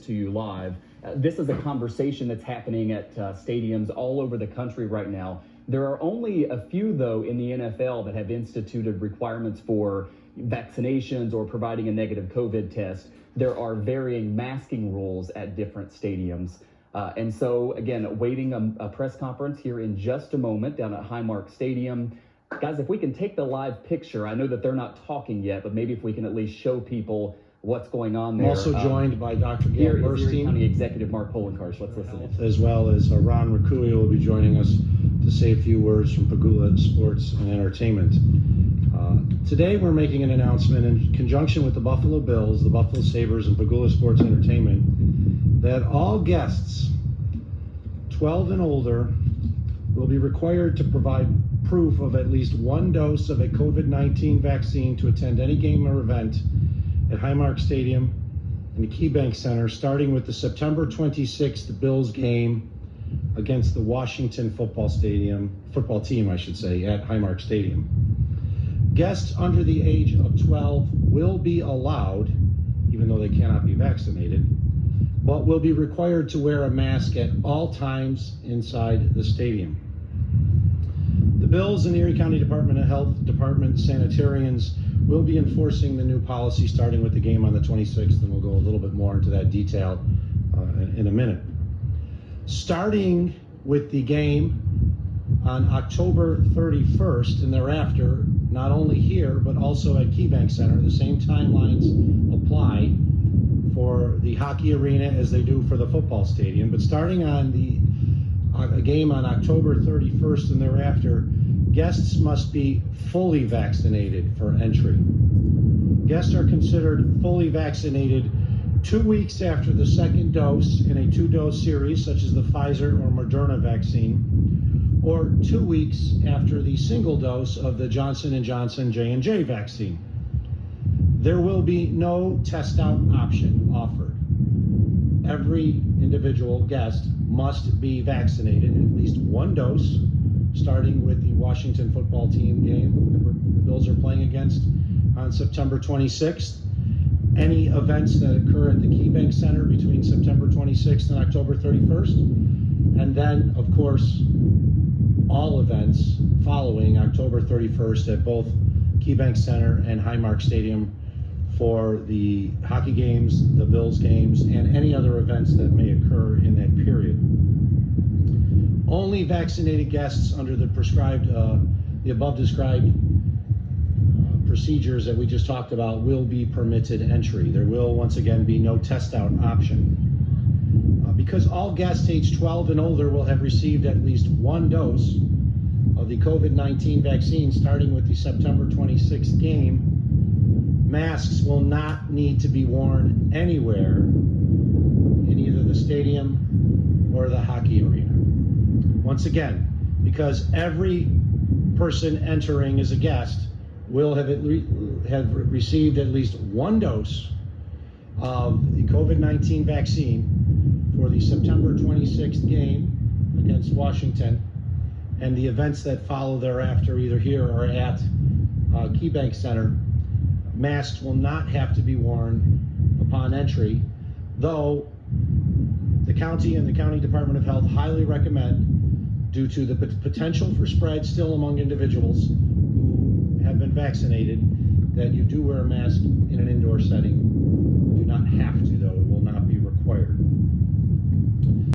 to you live. This is a conversation that's happening at stadiums all over the country right now. There are only a few, though, in the NFL that have instituted requirements for vaccinations or providing a negative COVID test. There are varying masking rules at different stadiums. And so, again, awaiting a press conference here in just a moment down at Highmark Stadium. Guys, if we can take the live picture, I know that they're not talking yet, but maybe if we can at least show people what's going on there. I'm also joined by Dr. Gail Burstein, Erie County Executive Mark Poloncarz. Let's listen in. As well as Ron Raccuia will be joining us to say a few words from Pegula Sports and Entertainment. Today we're making an announcement in conjunction with the Buffalo Bills, the Buffalo Sabres, and Pegula Sports and Entertainment that all guests 12 and older will be required to provide proof of at least one dose of a COVID-19 vaccine to attend any game or event at Highmark Stadium and the KeyBank Center, starting with the September 26th Bills game against the Washington football team, I should say, at Highmark Stadium. Guests under the age of 12 will be allowed, even though they cannot be vaccinated, but will be required to wear a mask at all times inside the stadium. The Bills and the Erie County Department of Health Department sanitarians will be enforcing the new policy starting with the game on the 26th, and we'll go a little bit more into that detail in a minute. Starting with the game on October 31st and thereafter, not only here, but also at KeyBank Center, the same timelines apply for the hockey arena as they do for the football stadium. But starting on a game on October 31st and thereafter, guests must be fully vaccinated for entry. Guests are considered fully vaccinated 2 weeks after the second dose in a 2-dose series, such as the Pfizer or Moderna vaccine, or 2 weeks after the single dose of the Johnson & Johnson J&J vaccine. There will be no test out option offered. Every individual guest must be vaccinated at least one dose, starting with the Washington football team game the Bills are playing against on September 26th. Any events that occur at the KeyBank Center between September 26th and October 31st. And then, of course, all events following October 31st at both KeyBank Center and Highmark Stadium for the hockey games, the Bills games, and any other events that may occur in that period. Only vaccinated guests under the above described procedures that we just talked about will be permitted entry. There will once again be no test out option. Because all guests age 12 and older will have received at least one dose of the COVID-19 vaccine starting with the September 26th game, masks will not need to be worn anywhere in either the stadium or the hockey arena. Once again, because every person entering as a guest will have received at least one dose of the COVID-19 vaccine for the September 26th game against Washington and the events that follow thereafter, either here or at KeyBank Center. Masks will not have to be worn upon entry, though the county and the County Department of Health highly recommend, due to the potential for spread still among individuals who have been vaccinated, that you do wear a mask in an indoor setting. You do not have to, though. It will